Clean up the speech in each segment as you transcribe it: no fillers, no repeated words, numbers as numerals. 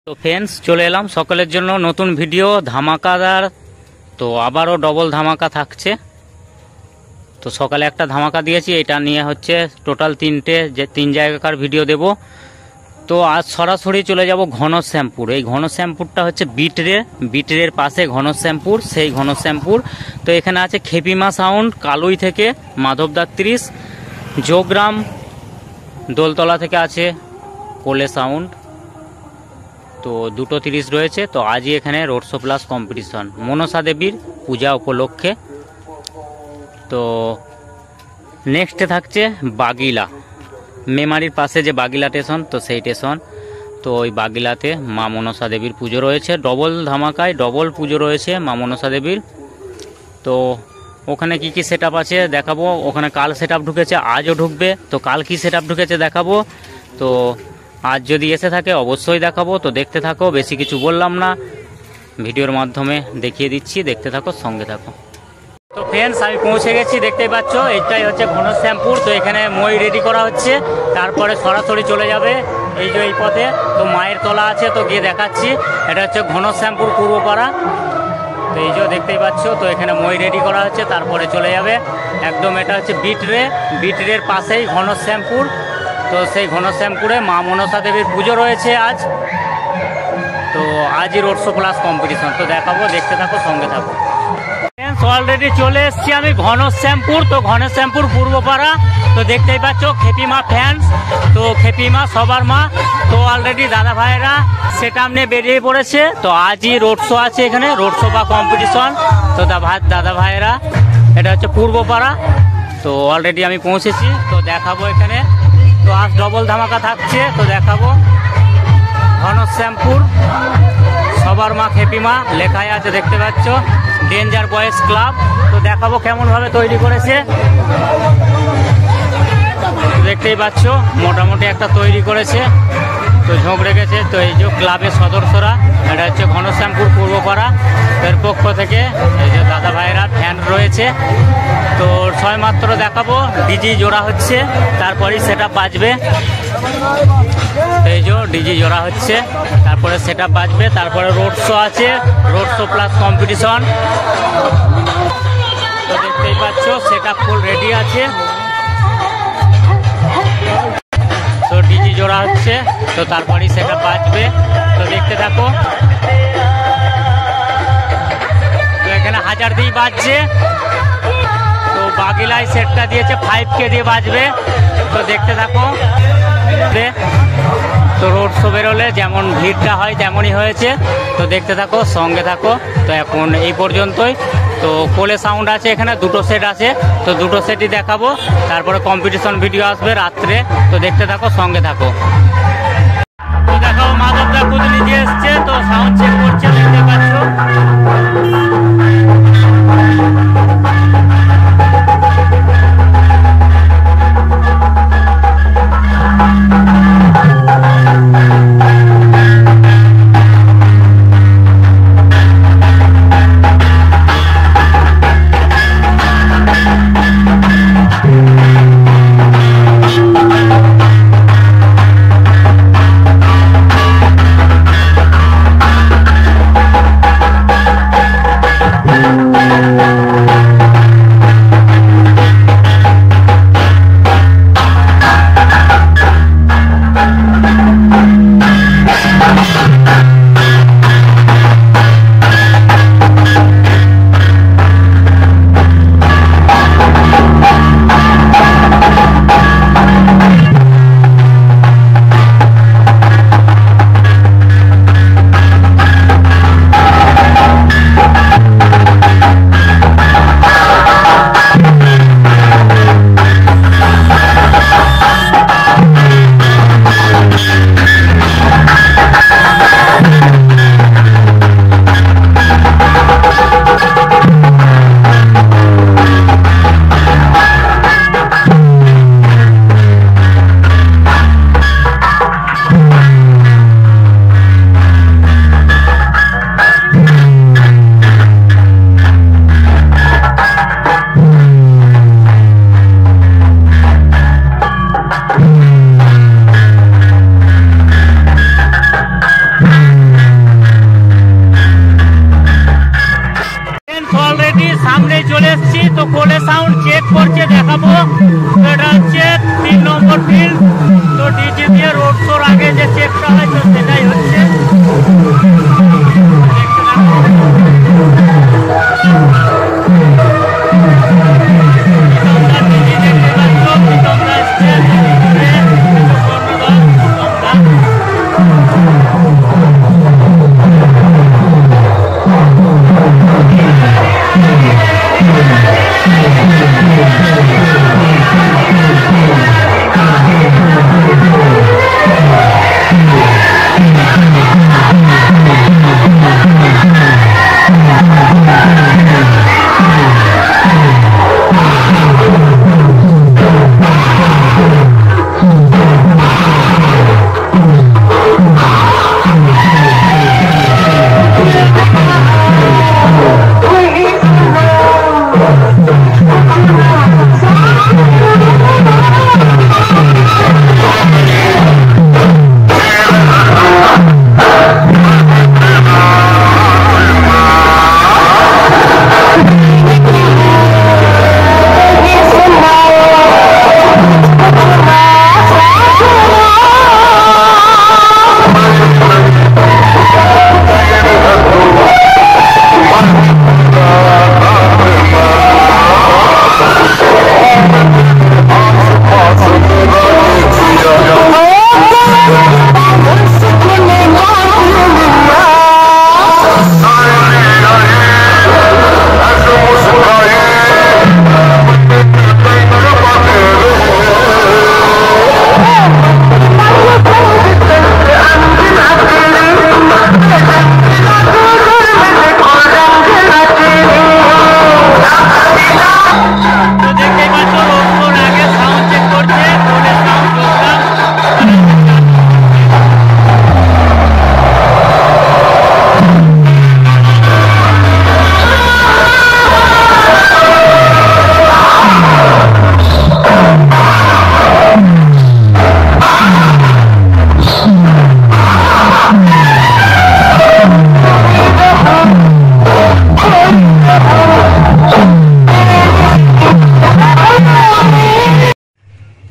তো ফ্রেন্ডস চলে এলাম সকলের জন্য নতুন ভিডিও ধামাকাদার। তো আবারও ডবল ধামাকা থাকছে। তো সকালে একটা ধামাকা দিয়েছি, এটা নিয়ে হচ্ছে টোটাল তিন জায়গাকার ভিডিও দেব। তো আজ সরাসরি চলে যাব ঘনশ্যামপুর। এই ঘনশ্যামপুরটা হচ্ছে বিটরের পাশে ঘনশ্যামপুর, সেই ঘনশ্যামপুর। তো এখানে আছে খেপিমা সাউন্ড কালুই থেকে, মাধবদা 30, যোগগ্রাম দোলতলা থেকে আছে কোলে সাউন্ড। তো দুটো 30 রয়েছে। তো আজই এখানে road show plus competition Manasa দেবীর পূজা উপলক্ষে। তো নেক্সটে থাকছে বাগিলা, মেমারির পাশে যে বাগিলা স্টেশন, তো সেই স্টেশন। তো ওই বাগিলাতে মা মনসা দেবীর পুজো রয়েছে, ডবল ধামাকায় ডবল পুজো রয়েছে মা মনসা দেবীর। তো ওখানে কি কি সেট আছে দেখাবো। ওখানে কাল সেট ঢুকেছে, আজও ঢুকবে। তো কাল কি সেট ঢুকেছে দেখাবো। তো আজ যদি এসে থাকে অবশ্যই দেখাবো। তো দেখতে থাকো, বেশি কিছু বললাম না, ভিডিওর মাধ্যমে দেখিয়ে দিচ্ছি, দেখতে থাকো, সঙ্গে থাকো। তো ফ্রেন্ডস আমি পৌঁছে গেছি, দেখতেই পাচ্ছ এইটাই হচ্ছে ঘনশ্যামপুর। তো এখানে মই রেডি করা হচ্ছে, তারপরে সরাসরি চলে যাবে এই যে এই পথে। তো মায়ের তলা আছে, তো গিয়ে দেখাচ্ছি। এটা হচ্ছে ঘনশ্যামপুর পূর্বপাড়া। তো এই যে দেখতেই পাচ্ছ, তো এখানে মই রেডি করা হচ্ছে, তারপরে চলে যাবে একদম। এটা হচ্ছে বিটরের পাশেই ঘনশ্যামপুর। তো সেই ঘনশ্যামপুরে মা মনসা দেবীর পুজো রয়েছে আজ। তো আজই রোড শো প্লাস কম্পিটিশন। তো দেখাবো, দেখতে থাকো, সঙ্গে থাকো। অলরেডি চলে এসছি আমি ঘনশ্যামপুর। তো ঘনশ্যামপুর পূর্বপাড়া। তো দেখতেই পাচ্ছ খেপিমা ফ্যান্স, তো খেপিমা সবার মা। তো অলরেডি দাদা ভাইয়েরা সেটা নিয়ে বেরিয়ে পড়েছে। তো আজই রোড শো আছে এখানে, রোড শো বা কম্পিটিশন। তো দাদা ভাইয়েরা, এটা হচ্ছে পূর্বপাড়া। তো অলরেডি আমি পৌঁছেছি, তো দেখাবো এখানে। তো আজ ডবল ধামাকা থাকছে, তো দেখাবো ঘনশ্যামপুর সবার মা খেপিমা লেখায় আছে, দেখতে পাচ্ছ ডেঞ্জার বয়েজ ক্লাব। তো দেখাবো কেমনভাবে তৈরি করেছে, দেখতেই পাচ্ছ মোটামুটি একটা তৈরি করেছে। তো ঝোঁক রেখেছে। তো এই যে ক্লাবের সদস্যরা, এটা হচ্ছে ঘনশ্যামপুর পূর্বপাড়া, এর পক্ষ থেকে এই যে দাদা ভাইয়েরা ফ্যান রয়েছে। তো ছয়মাত্র দেখাবো, ডিজি জোড়া হচ্ছে, তারপরেই সেটা বাজবে। এই যে ডিজি জোড়া হচ্ছে, তারপরে সেটা বাজবে, তারপরে রোড শো আছে, রোড শো প্লাস কম্পিটিশন। তো দেখতেই পাচ্ছ সেটা ফুল রেডি আছে। তো ডিজি জোড়া হচ্ছে, তো তারপরেই সেটা বাজবে। তো দেখতে থাকো। তো এখানে 1000 দিয়ে বাজছে। তো বাগিলায় সেটটা দিয়েছে 5K দিয়ে বাজবে। তো দেখতে থাকো। তো রোড শো বেরোলে যেমন ভিড়টা হয় তেমনই হয়েছে। তো দেখতে থাকো, সঙ্গে থাকো। তো এখন এই পর্যন্তই। তো কোলে সাউন্ড আছে এখানে, দুটো সেট আছে। তো দুটো সেটই দেখাবো, তারপরে কম্পিটিশন ভিডিও আসবে রাত্রে। তো দেখতে থাকো, সঙ্গে থাকো। তো দেখো মাধবদা কুদলি দিয়ে এসছে, তো সাউন্ড চেক করছে, দেখতে পাচ্ছ। তো কোলে সাউন্ড চেক করছে, দেখাবো। তো এটা হচ্ছে 3 নম্বর ফিল্ড। তো ডিজে দিয়ে রোড শোর আগে যে চেকটা হয় তো সেটাই হচ্ছে।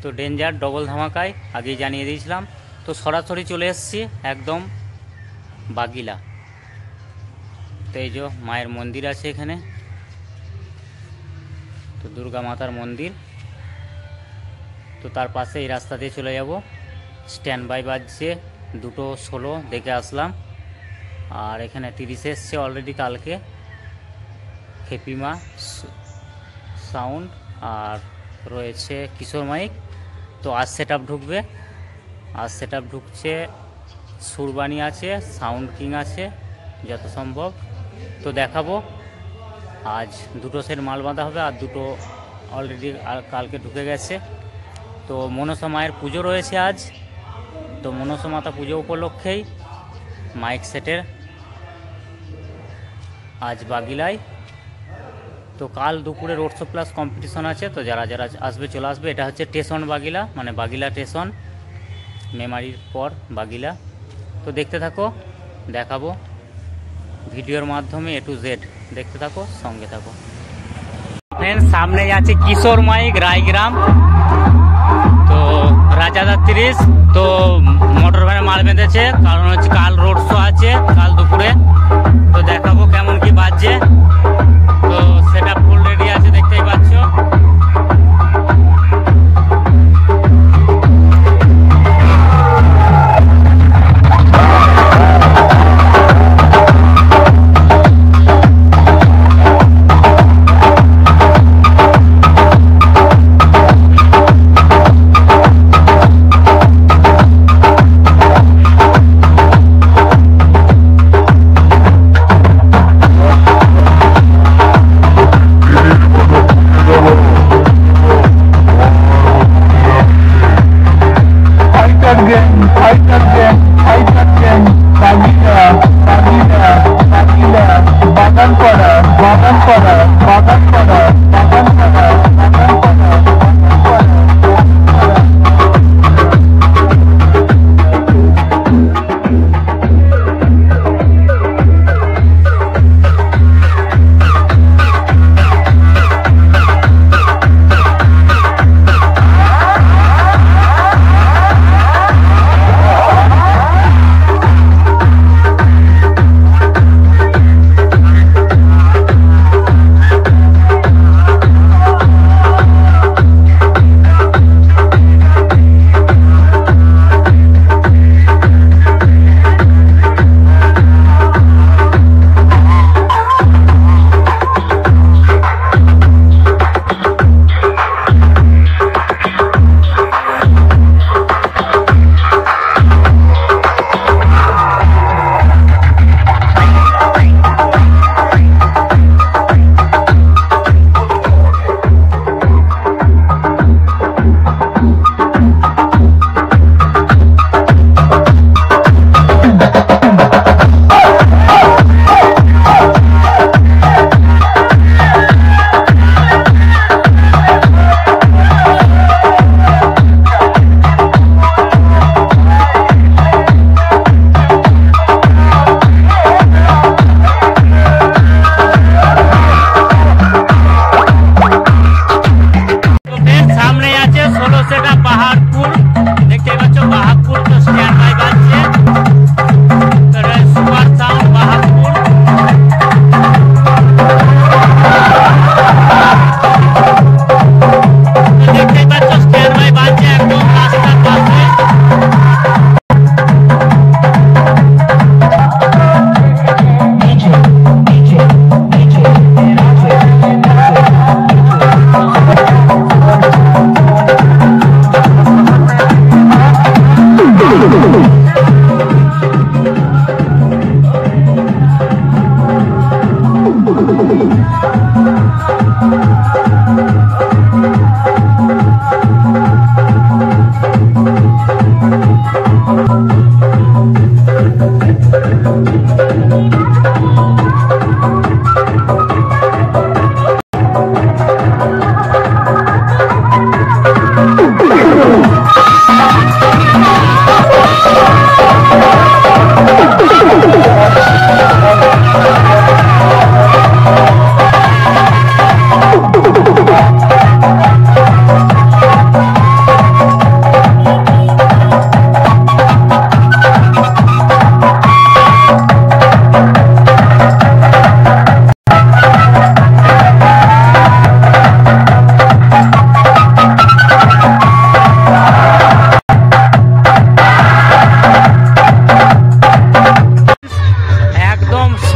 তো ডেঞ্জার ডবল ধামাকায় আগেই জানিয়ে দিয়েছিলাম। তো সরাসরি চলে এসেছি একদম বাগিলা। তো এই যে মায়ের মন্দির আছে এখানে, তো দুর্গা মাতার মন্দির। তো তার পাশে এই রাস্তা দিয়ে চলে যাব। স্ট্যান্ড বাই বাজছে 2:16 দেখে আসলাম। আর এখানে 30 এসছে অলরেডি কালকে। হেপিমা সাউন্ড আর রয়েছে কিশোর মাইক। তো আজ সেট আপ ঢুকবে, আজ সেট আপ ঢুকছে। সুরবানি আছে, সাউন্ড কিং আছে যত সম্ভব। তো দেখাবো। আজ 2টো সেট মাল বাঁধা হবে, আর 2টো অলরেডি কালকে ঢুকে গেছে। তো মনসা মায়ের পুজো রয়েছে আজ। তো মনসা মাতা পুজো উপলক্ষেই মাইক সেটের আজ বাগিলায়। তো কাল দুপুরে রোড শো প্লাস কম্পিটিশন আছে। তো যারা যারা আসবে চলে আসবে। এটা হচ্ছে স্টেশন বাগিলা, মানে বাগিলা স্টেশন, মেমারির পর বাগিলা। তো দেখতে থাকো, দেখাবো ভিডিওর মাধ্যমে A to Z। দেখতে থাকো, সঙ্গে থাকো। ফ্রেন্ডস, সামনে আছে কিশোর মাইক রায়গ্রাম। তো রাজাদার 30। তো মোটর ভ্যানে মাল বেঁধেছে, কারণ হচ্ছে কাল রোড শো আছে কাল দুপুরে। তো দেখাবো কেমন কি বাজছে। তো সেটা ফুল রেডি আছে, দেখতেই পাচ্ছ।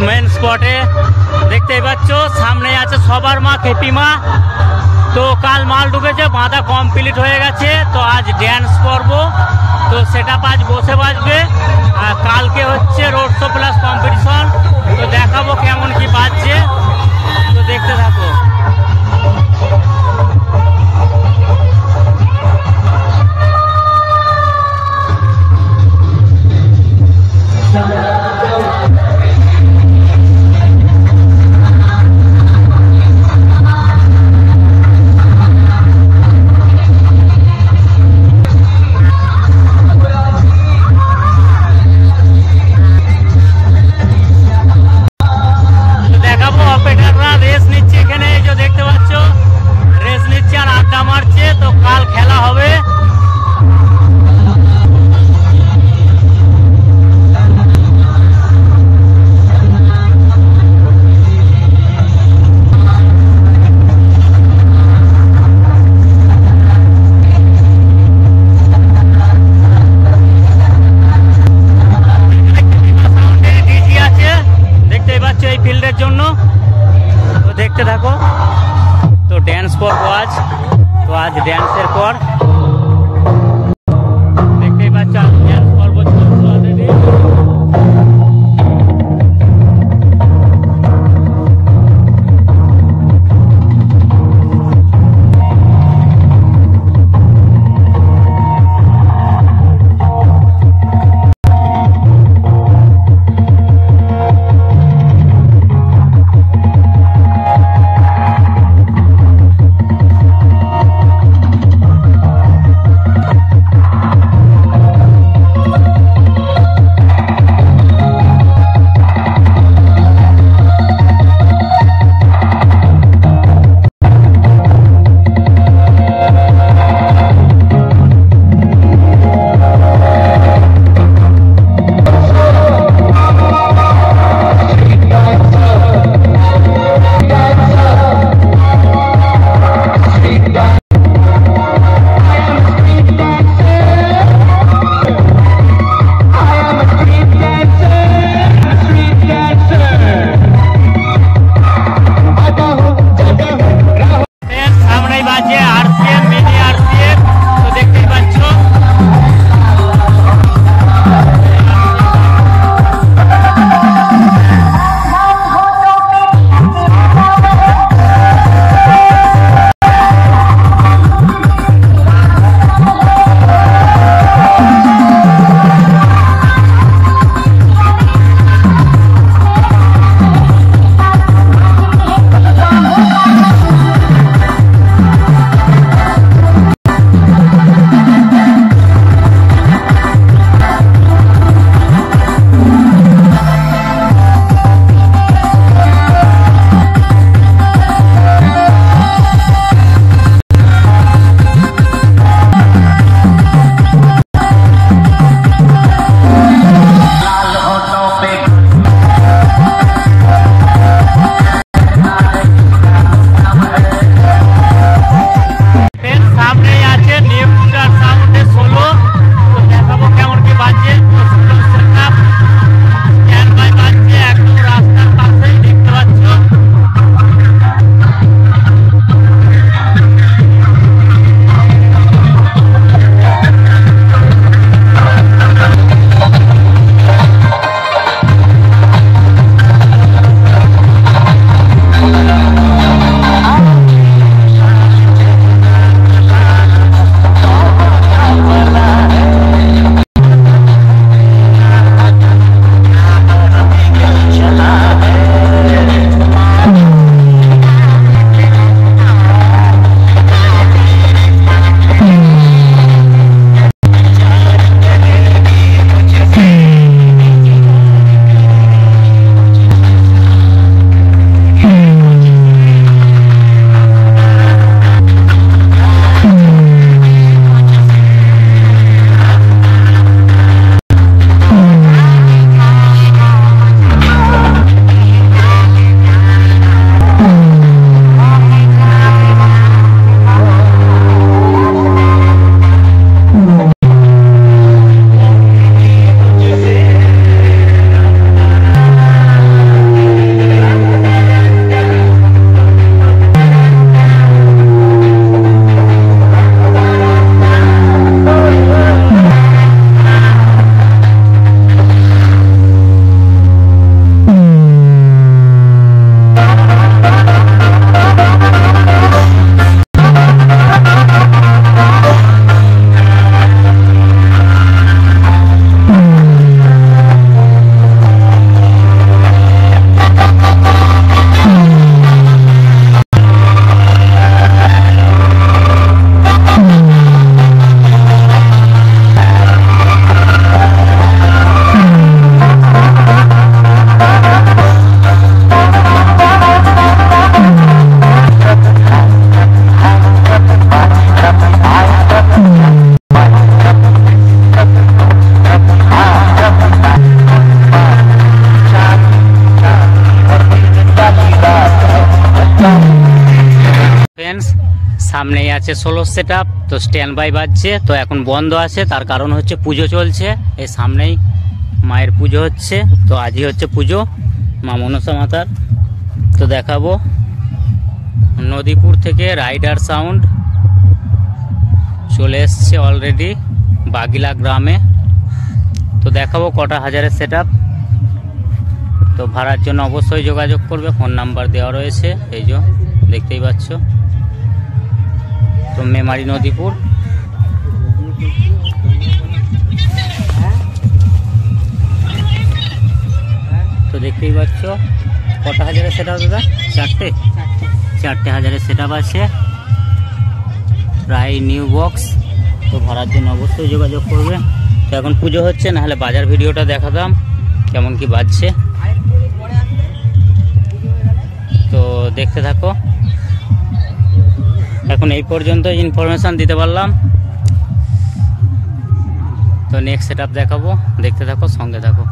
মেন স্পটে দেখতেই পাচ্ছ, সামনে আছে সবার মা খেপি মা। তো কাল মাল ডুবেছে, বাঁধা কমপ্লিট হয়ে গেছে। তো আজ ড্যান্স পর্ব, তো সেটা আজ বসে বাজবে। আর কালকে হচ্ছে রোড শো প্লাস কম্পিটিশন। তো দেখাবো কেমন কি বাজছে, তো দেখতে থাকো। রেস নিচ্ছে এখানে, এই যে দেখতে পাচ্ছ রেস নিচ্ছে আর আড্ডা মারছে। তো কাল খেলা হবে। ডিজি আছে, দেখতেই পাচ্ছ এই ফিল্ডের জন্য। দেখতে থাকো। তো ড্যান্স পর্ব আজ, তো আজ ড্যান্সের পর দেখতেই পাচ্ছ ড্যান্স পর্ব চলছে অলরেডি। সামনেই আছে 16 সেট আপ। তো স্ট্যান্ড বাই বাজছে, তো এখন বন্ধ আছে, তার কারণ হচ্ছে পুজো চলছে। এই সামনেই মায়ের পুজো হচ্ছে, তো আজই হচ্ছে পুজো মা মনসা মাতার। তো দেখাবো নদীপুর থেকে রাইডার সাউন্ড চলে এসছে অলরেডি বাগিলা গ্রামে। তো দেখাবো কটা হাজারের সেট আপ। তো ভাড়ার জন্য অবশ্যই যোগাযোগ করবে, ফোন নাম্বার দেওয়া রয়েছে, এই যে দেখতেই পাচ্ছ। তো মেমারি নদীপুর। তো দেখতেই পাচ্ছ কটা হাজারের সেট আপ দাদা? চারটে হাজারের সেট আপ আছে, প্রায় নিউ বক্স। তো ভাড়ার জন্য অবশ্যই যোগাযোগ করবে। তো এখন পুজো হচ্ছে, নাহলে বাজার ভিডিওটা দেখাতাম কেমন কি বাজছে। তো দেখতে থাকো। এখন এই পর্যন্ত ইনফরমেশান দিতে পারলাম। তো নেক্সট সেট আপ দেখাবো, দেখতে থাকো, সঙ্গে থাকো।